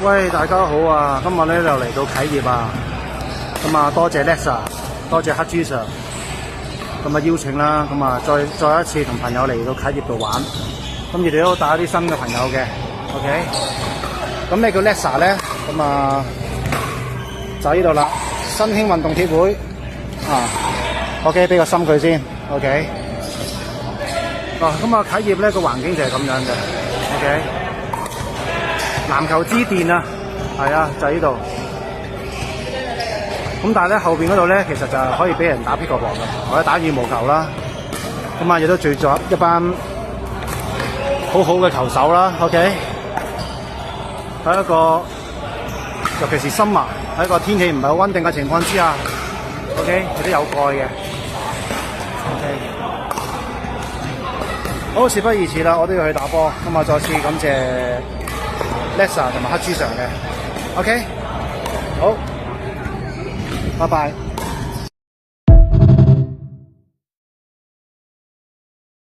喂，大家好啊！今日咧就嚟到啟業啊，咁啊多謝 Lexa， 多謝黑豬 Sir， 咁啊邀請啦，咁啊再一次同朋友嚟到啟業度玩，咁亦都帶一啲新嘅朋友嘅 ，OK？ 咁咩叫 Lexa 咧？咁啊就呢度啦，新興運動協會啊 ，OK， 俾個心佢先 ，OK？ 嗱，咁啊啟業咧個環境就係咁樣嘅 ，OK？籃球之殿啊，係啊，就係呢度。咁但係咧後邊嗰度咧，其實就係可以俾人打 pickleball嘅，或者打羽毛球啦。咁啊，亦都聚咗一班好好嘅球手啦。OK， 喺一個尤其是深啊，喺一個天氣唔係好穩定嘅情況之下 ，OK， 亦都有蓋嘅。OK， 好，事不宜遲啦，我都要去打波。咁啊，再次感謝Lexa 同埋黑豬 Sir 嘅 ，OK， 好，拜拜。